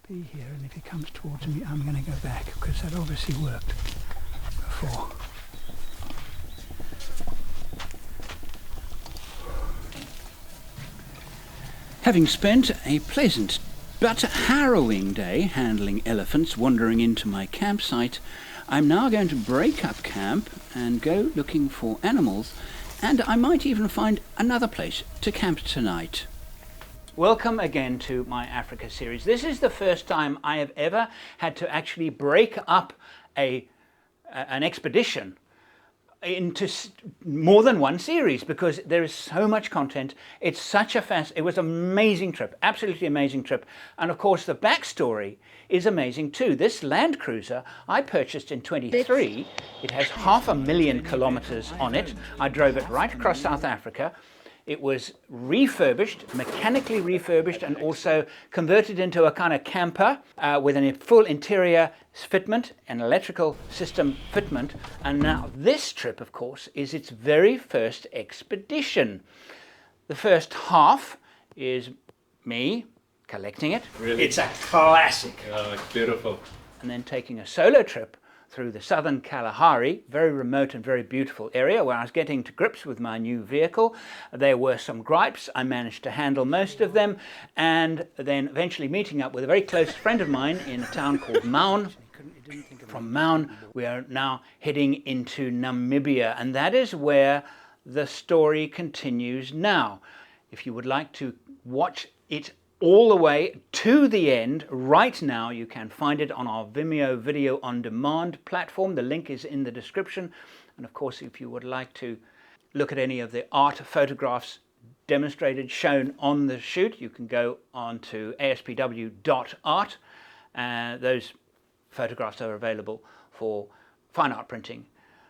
be here, and if he comes towards me, I'm going to go back, because that obviously worked before. Having spent a pleasant but harrowing day handling elephants wandering into my campsite, I'm now going to break up camp and go looking for animals, and I might even find another place to camp tonight. Welcome again to my Africa series. This is the first time I have ever had to actually break up an expedition into more than one series, because there is so much content. It's such a it was an amazing trip, absolutely amazing trip. And of course the backstory is amazing too. This Landcruiser I purchased in 23. It has 500,000 kilometers on it. I drove it right across South Africa. It was refurbished, mechanically refurbished, and also converted into a kind of camper with a full interior fitment, an electrical system fitment. And now this trip, of course, is its very first expedition. The first half is me collecting it. Really? It's a classic. Oh, it's beautiful. And then taking a solo trip through the southern Kalahari, very remote and very beautiful area where I was getting to grips with my new vehicle. There were some gripes. I managed to handle most of them, and then eventually meeting up with a very close friend of mine in a town called Maun. From Maun, we are now heading into Namibia, and that is where the story continues now. If you would like to watch it all the way to the end right now, you can find it on our Vimeo video on demand platform. The link is in the description. And of course, if you would like to look at any of the art photographs demonstrated, shown on the shoot, you can go on to ASPW.art. Those photographs are available for fine art printing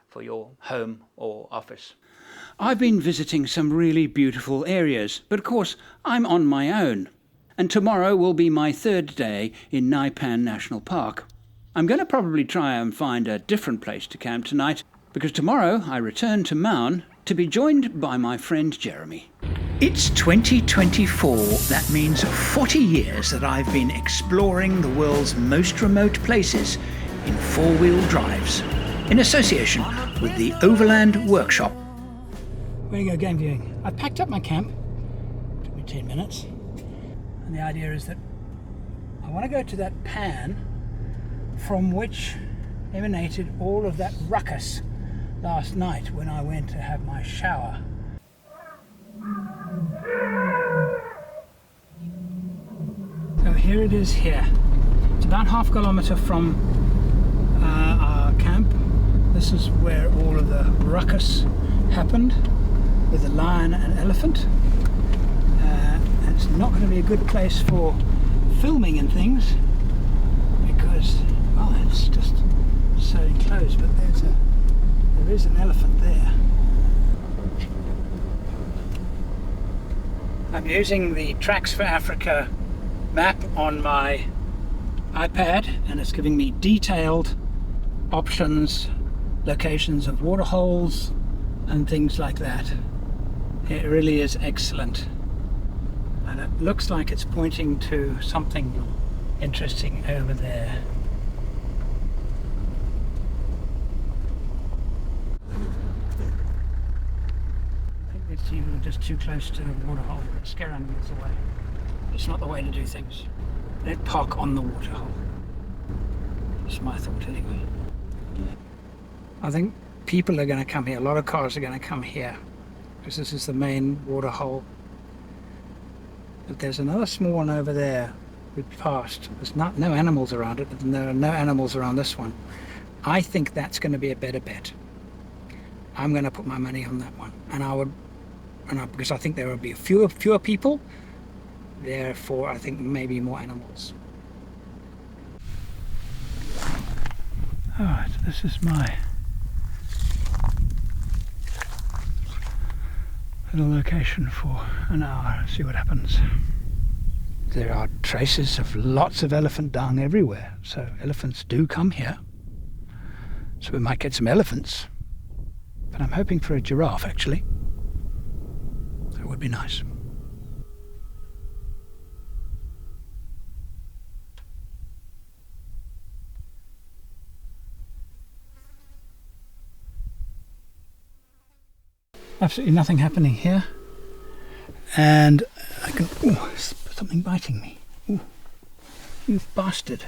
for your home or office. I've been visiting some really beautiful areas, but of course I'm on my own. And tomorrow will be my third day in Nxai Pan National Park. I'm going to probably try and find a different place to camp tonight, because tomorrow I return to Maun to be joined by my friend Jeramay. It's 2024. That means 40 years that I've been exploring the world's most remote places in four-wheel drives, in association with the Overland Workshop. Where do you go game viewing? I've packed up my camp. Took me 10 minutes. And the idea is that I want to go to that pan from which emanated all of that ruckus last night when I went to have my shower. So here it is here. It's about half a kilometre from our camp. This is where all of the ruckus happened with the lion and elephant. It's not going to be a good place for filming and things because, well, it's just so enclosed, but there is an elephant there. I'm using the Tracks for Africa map on my iPad, and it's giving me detailed options, locations of waterholes and things like that. It really is excellent. And it looks like it's pointing to something interesting over there. I think it's even just too close to the waterhole. Scare animals away. It's not the way to do things. Don't park on the waterhole. That's my thought anyway. I think people are going to come here. A lot of cars are going to come here because this is the main waterhole. But there's another small one over there we passed. There's no animals around it, but there are no animals around this one. I think that's going to be a better bet. I'm going to put my money on that one, because I think there will be fewer people. Therefore, I think maybe more animals. All right, this is my little location for an hour. See what happens. There are traces of lots of elephant dung everywhere, so elephants do come here. So we might get some elephants, but I'm hoping for a giraffe actually. That would be nice. Absolutely nothing happening here. And I can... Oh, something biting me. Ooh, you bastard.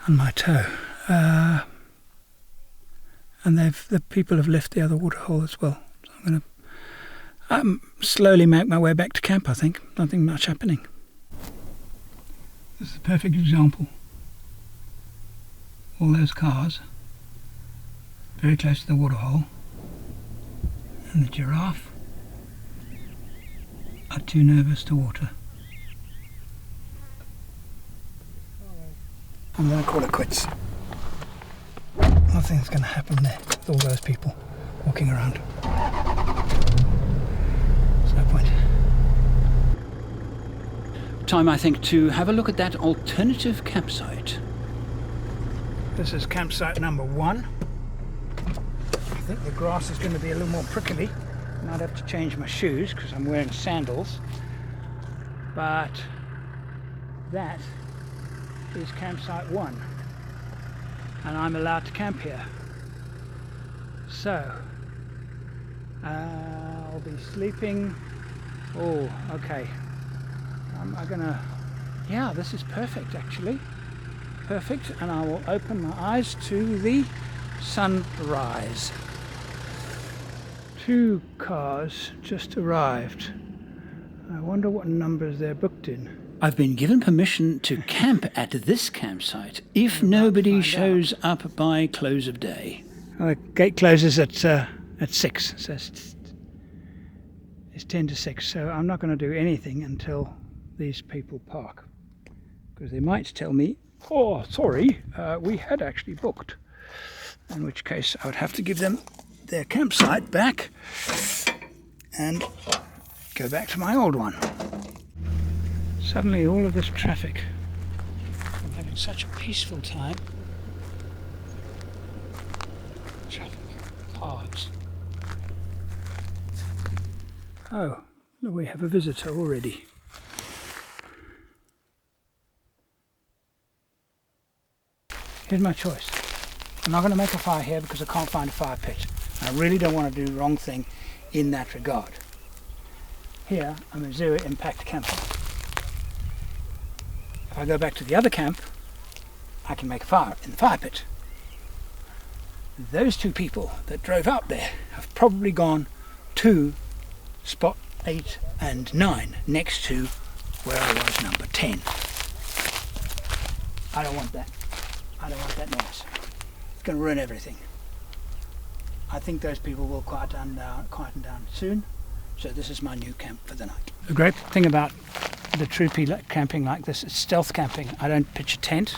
On my toe. And the people have left the other waterhole as well. So I'm going to slowly make my way back to camp, I think. Nothing much happening. This is a perfect example. All those cars very close to the waterhole, and the giraffe are too nervous to water. I'm going to call it quits. Nothing's going to happen there with all those people walking around. There's no point. Time, I think, to have a look at that alternative campsite. This is campsite number 1. I think the grass is going to be a little more prickly. I might have to change my shoes because I'm wearing sandals. But that is campsite 1. And I'm allowed to camp here. So I'll be sleeping. Oh, okay. I'm gonna... Yeah, this is perfect actually. Perfect. And I will open my eyes to the sunrise. 2 cars just arrived. I wonder what numbers they're booked in. I've been given permission to camp at this campsite if nobody shows up by close of day. Well, the gate closes at 6, so it's 10 to 6, so I'm not going to do anything until these people park. Because they might tell me, oh, sorry, we had actually booked. In which case I would have to give them their campsite back and go back to my old one. Suddenly all of this traffic. I'm having such a peaceful time. Traffic, cars. Oh, look, we have a visitor already. Here's my choice. I'm not going to make a fire here because I can't find a fire pit. And I really don't want to do the wrong thing in that regard. Here, I'm a zero impact camper. If I go back to the other camp, I can make a fire in the fire pit. Those 2 people that drove out there have probably gone to spot 8 and 9 next to where I was number 10. I don't want that. I don't want that noise. It's going to ruin everything. I think those people will quieten down soon. So this is my new camp for the night. The great thing about the troopy camping like this is stealth camping. I don't pitch a tent.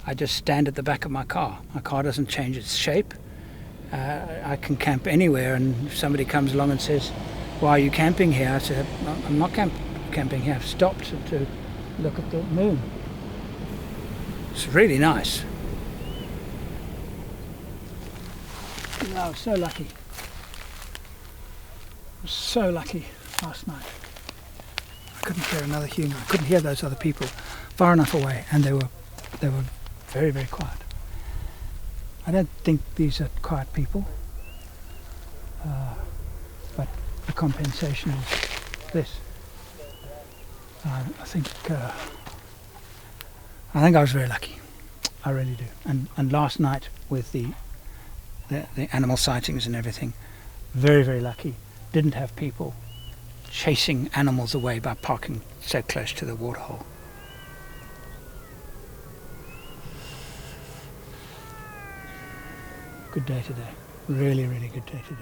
I just stand at the back of my car. My car doesn't change its shape. I can camp anywhere, and if somebody comes along and says, why are you camping here? I said, I'm not camping here. I've stopped to look at the moon. It's really nice. I was so lucky. I was so lucky last night. I couldn't hear another human. I couldn't hear those other people far enough away, and they were very, very quiet. I don't think these are quiet people, but the compensation is this. I think I was very lucky. I really do. And last night with the animal sightings and everything, very, very lucky. Didn't have people chasing animals away by parking so close to the waterhole. Good day today. Really, really good day today.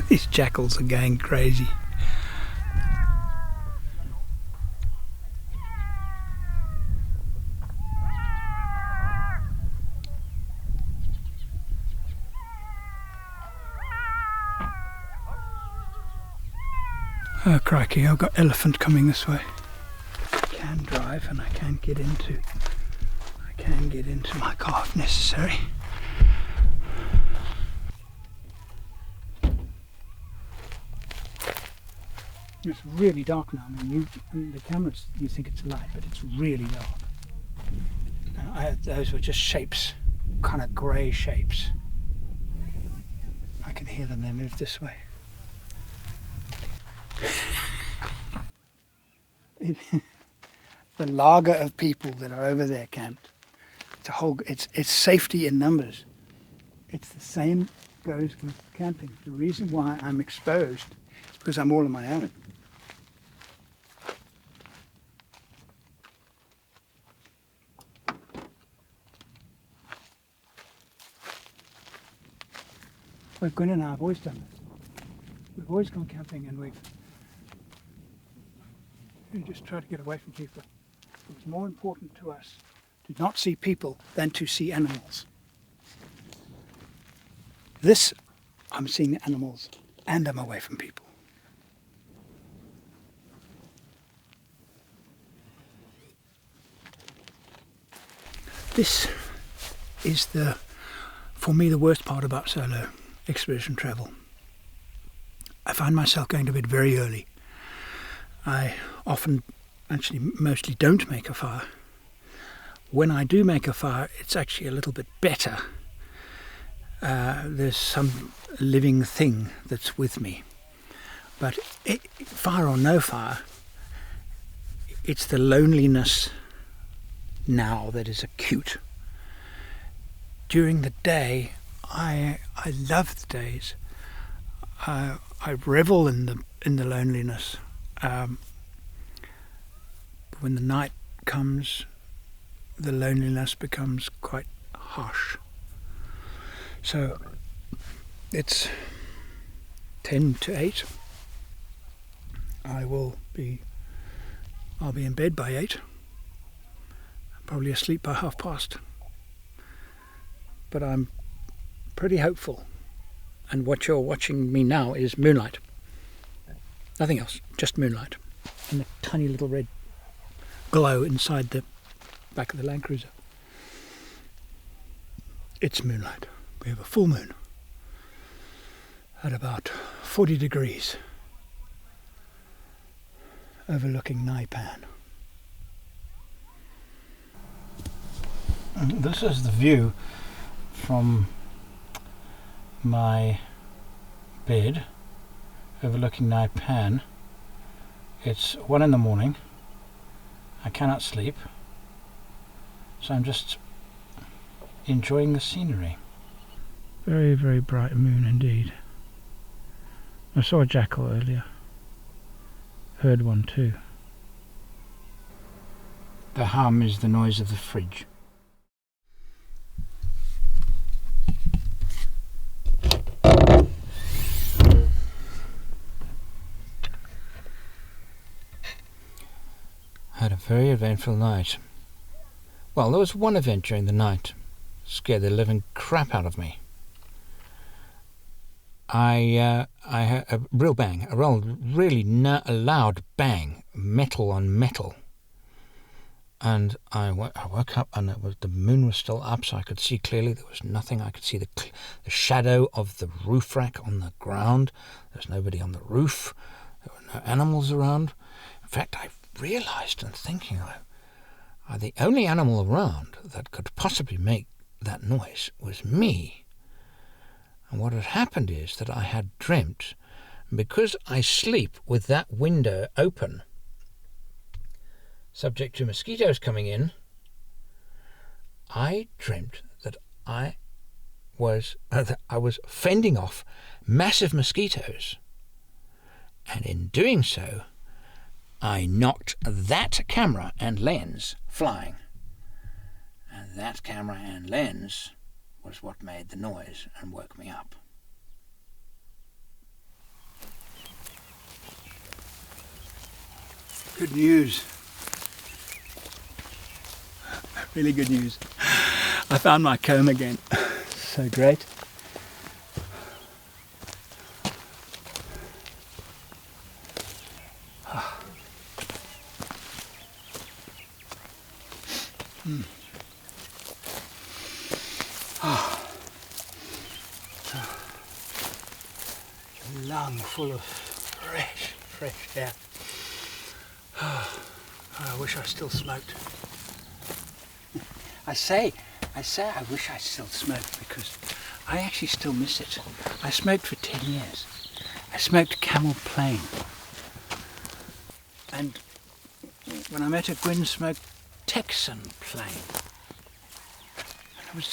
These jackals are going crazy. Oh crikey, I've got elephant coming this way. I can drive and I can get into can get into my car if necessary. It's really dark now. I mean, the cameras, you think it's light, but it's really dark. Those were just shapes, kind of grey shapes. I can hear them, they move this way. The lager of people that are over there camped. It's safety in numbers. It's the same goes with camping. The reason why I'm exposed is because I'm all on my own. Well, Gwen and I have always done this. We've always gone camping and we just try to get away from people. It's more important to us to not see people than to see animals. This, I'm seeing the animals and I'm away from people. This is for me, the worst part about solo expedition travel. I find myself going to bed very early. I often, actually mostly don't make a fire. When I do make a fire, it's actually a little bit better. There's some living thing that's with me. But fire or no fire, it's the loneliness now that is acute. During the day, I love the days. I revel in the loneliness. When the night comes, the loneliness becomes quite harsh. So it's 10 to 8. I'll be in bed by 8. Probably asleep by past. But I'm pretty hopeful. And what you're watching me now is moonlight. Nothing else, just moonlight. And a tiny little red glow inside the back of the Landcruiser. It's moonlight. We have a full moon at about 40 degrees overlooking Nxai Pan. And this is the view from my bed overlooking Nxai Pan. It's 1 in the morning. I cannot sleep, so I'm just enjoying the scenery. Very, very bright moon indeed. I saw a jackal earlier. Heard one too. The hum is the noise of the fridge. Had a very eventful night. Well, there was one event during the night. Scared the living crap out of me. I had a real bang, a really loud bang, metal on metal. And I woke up and the moon was still up, so I could see clearly. There was nothing. I could see the shadow of the roof rack on the ground. There was nobody on the roof. There were no animals around. In fact, I realised and thinking, the only animal around that could possibly make that noise was me. And what had happened is that I had dreamt, because I sleep with that window open, subject to mosquitoes coming in, I dreamt that I was fending off massive mosquitoes, and in doing so, I knocked that camera and lens flying. And that camera and lens was what made the noise and woke me up. Good news. Really good news. I found my comb again. So great. lung full of fresh air. I wish I still smoked. I say I wish I still smoked because I actually still miss it. I smoked for 10 years. I smoked Camel Plain. And when I met her, Gwyn smoked Texan Plain. There was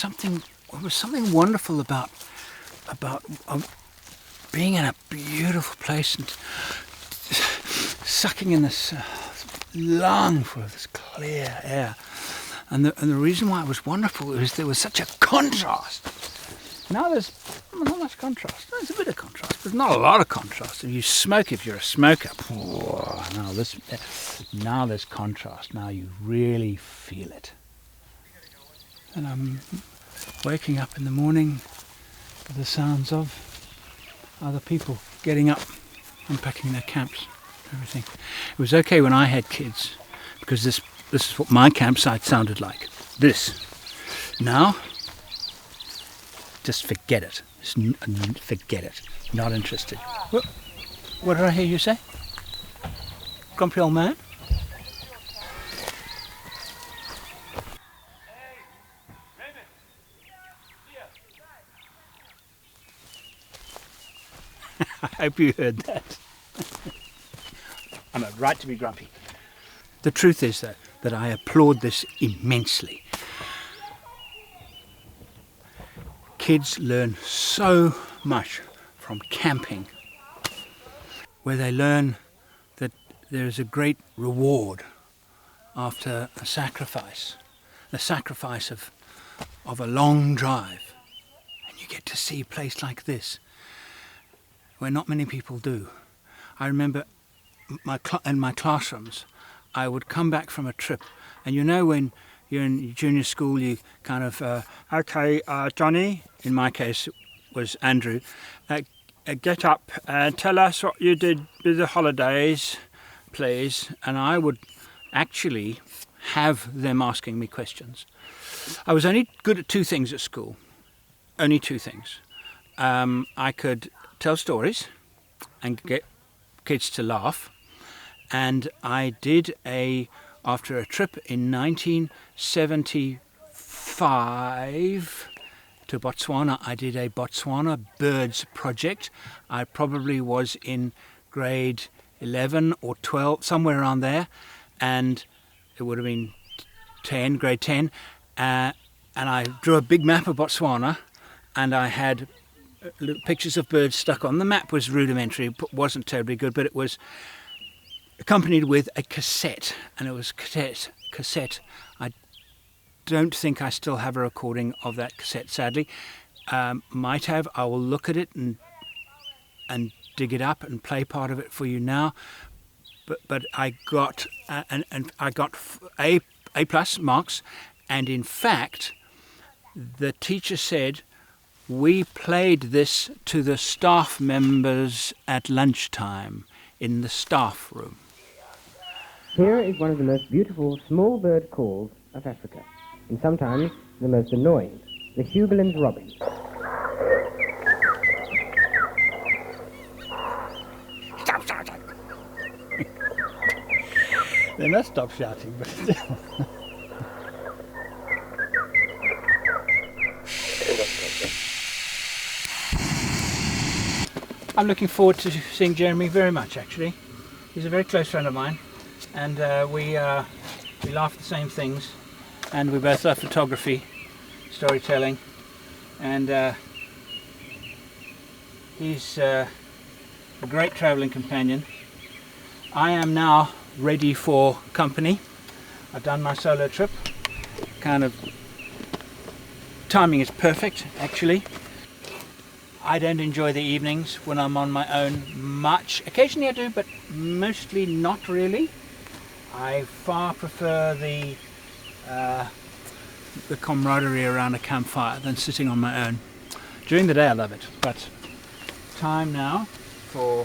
something wonderful about being in a beautiful place and sucking in this lung full of this clear air. And the reason why it was wonderful is there was such a contrast. Now there's not much contrast. There's a bit of contrast, but not a lot of contrast. If you smoke, if you're a smoker, now there's contrast. Now you really feel it. And I'm waking up in the morning with the sounds of other people getting up, unpacking their camps, everything. It was okay when I had kids because this is what my campsite sounded like. This. Now, just forget it. Forget it. Not interested. What did I hear you say? Grumpy old man? I hope you heard that. I'm a right to be grumpy. The truth is that I applaud this immensely. Kids learn so much from camping, where they learn that there is a great reward after a sacrifice, the sacrifice of a long drive. And you get to see a place like this, where not many people do. I remember in my classrooms, I would come back from a trip, and you know when you're in junior school, you kind of, okay, Johnny, in my case it was Andrew, get up and tell us what you did with the holidays, please. And I would actually have them asking me questions. I was only good at two things at school, only two things. I could tell stories and get kids to laugh, and I did after a trip in 1975 to Botswana, I did a Botswana birds project. I probably was in grade 11 or 12, somewhere around there, and it would have been grade 10, and I drew a big map of Botswana, and I had pictures of birds stuck on. The map was rudimentary, wasn't terribly good, but it was accompanied with a cassette, and it was cassette. I don't think I still have a recording of that cassette, sadly. Might have. I will look at it and dig it up and play part of it for you now. But I got I got A+ marks, and in fact, the teacher said we played this to the staff members at lunchtime in the staff room. Here is one of the most beautiful small bird calls of Africa, and sometimes the most annoying, the Hugoland's robin. Stop shouting! They must stop shouting, but still. I'm looking forward to seeing Jeramay very much, actually. He's a very close friend of mine, and we laugh at the same things, and we both love photography, storytelling, and he's a great travelling companion. I am now ready for company. I've done my solo trip. Kind of timing is perfect, actually. I don't enjoy the evenings when I'm on my own much. Occasionally I do, but mostly not really. I far prefer the camaraderie around a campfire than sitting on my own. During the day I love it, but time now for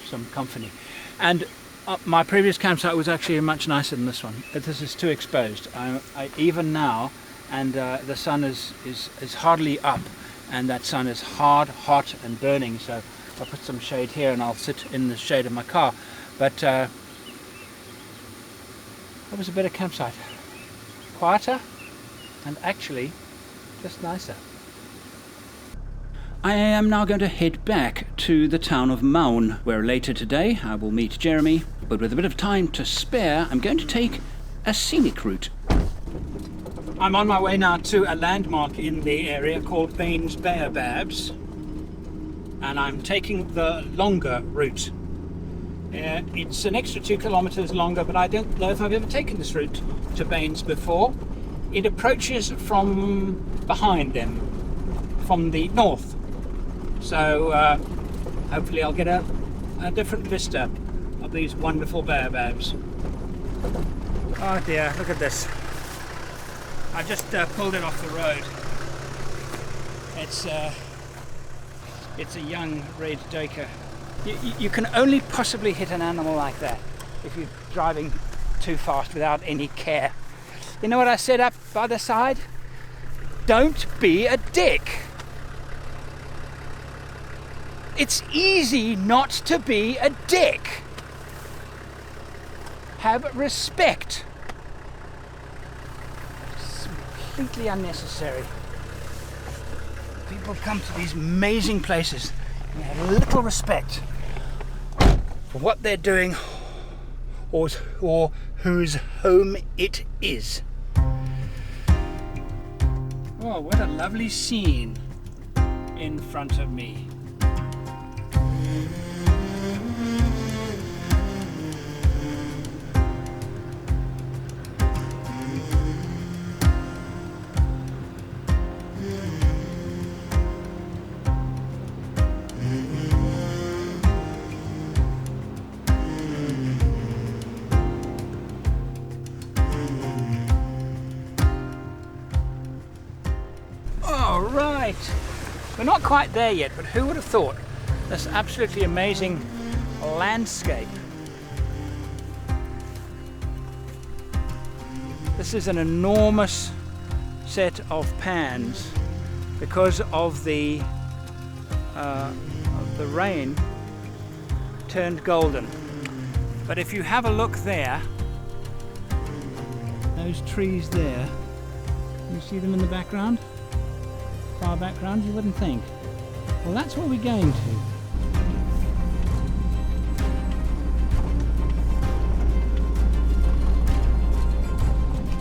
some company. And my previous campsite was actually much nicer than this one, but this is too exposed. Even now, and the sun is hardly up, and that sun is hard, hot and burning, so I'll put some shade here and I'll sit in the shade of my car. But that was a better campsite. Quieter and actually just nicer. I am now going to head back to the town of Maun, where later today I will meet Jeramay, but with a bit of time to spare, I'm going to take a scenic route. I'm on my way now to a landmark in the area called Baines Baobabs, and I'm taking the longer route. It's an extra 2 kilometers longer, but I don't know if I've ever taken this route to Baines before. It approaches from behind them, from the north. So hopefully I'll get a different vista of these wonderful baobabs. Oh dear, look at this. I just pulled it off the road. It's a young red duiker. You can only possibly hit an animal like that if you're driving too fast without any care. You know what I said up by the side? Don't be a dick. It's easy not to be a dick. Have respect. It's completely unnecessary. People come to these amazing places and have little respect for what they're doing or whose home it is. Oh, what a lovely scene in front of me. Right, we're not quite there yet, but who would have thought this absolutely amazing landscape. This is an enormous set of pans because of the rain turned golden. But if you have a look there, those trees there, you see them in the background? Far background, you wouldn't think. Well, that's what we're going to.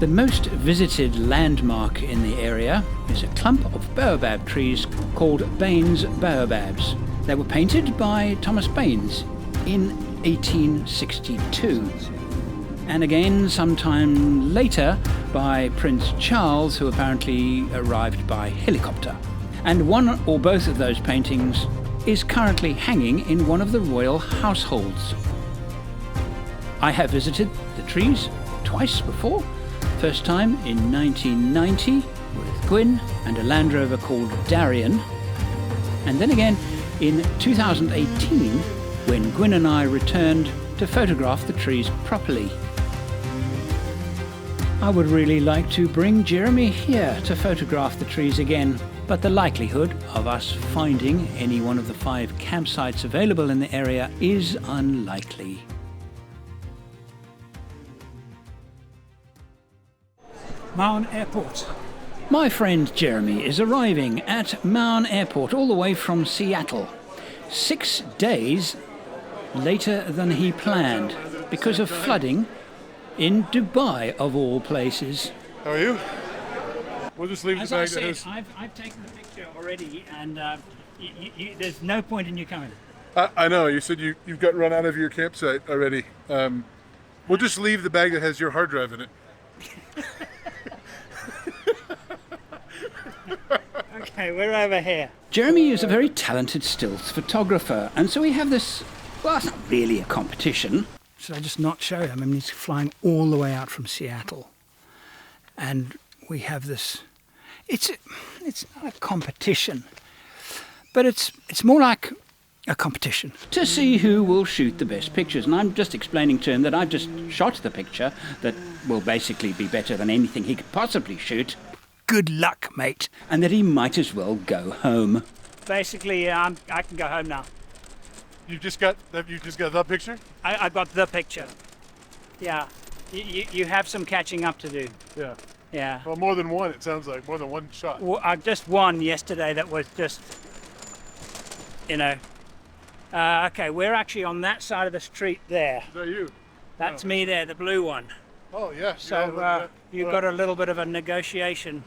The most visited landmark in the area is a clump of baobab trees called Baines Baobabs. They were painted by Thomas Baines in 1862. And again sometime later by Prince Charles, who apparently arrived by helicopter. And one or both of those paintings is currently hanging in one of the royal households. I have visited the trees twice before. First time in 1990 with Gwyn and a Land Rover called Darien. And then again in 2018 when Gwyn and I returned to photograph the trees properly. I would really like to bring Jeramay here to photograph the trees again, but the likelihood of us finding any one of the 5 campsites available in the area is unlikely. Maun Airport. My friend Jeramay is arriving at Maun Airport all the way from Seattle, 6 days later than he planned because of flooding in Dubai, of all places. How are you? We'll just leave the bag. As I said, I've taken the picture already, and there's no point in you coming. I know, you said you've got run out of your campsite already. We'll just leave the bag that has your hard drive in it. Okay, we're over here. Jeramay is a very talented stills photographer, and so we have this, well, it's not really a competition. Should I just not show him? I mean, he's flying all the way out from Seattle. And we have this, it's not a competition, but it's more like a competition to see who will shoot the best pictures. And I'm just explaining to him that I've just shot the picture that will basically be better than anything he could possibly shoot. Good luck, mate. And that he might as well go home. Basically, I can go home now. You've just got the picture? I got the picture. Yeah. You have some catching up to do. Yeah. Yeah. Well, more than one, it sounds like. More than one shot. Well, I just won yesterday that was just, you know. Okay, we're actually on that side of the street there. Is that you? That's me there, the blue one. Oh, yeah. So you've got a little bit of a negotiation.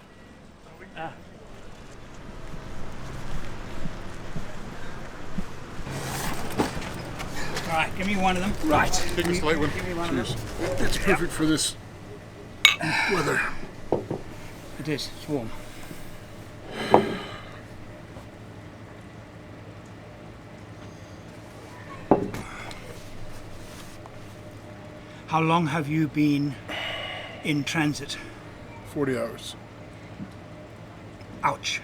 Right, give me one of them. Right. Take this light one. Give me one of them. It's perfect for this weather. It is, it's warm. How long have you been in transit? 40 hours. Ouch.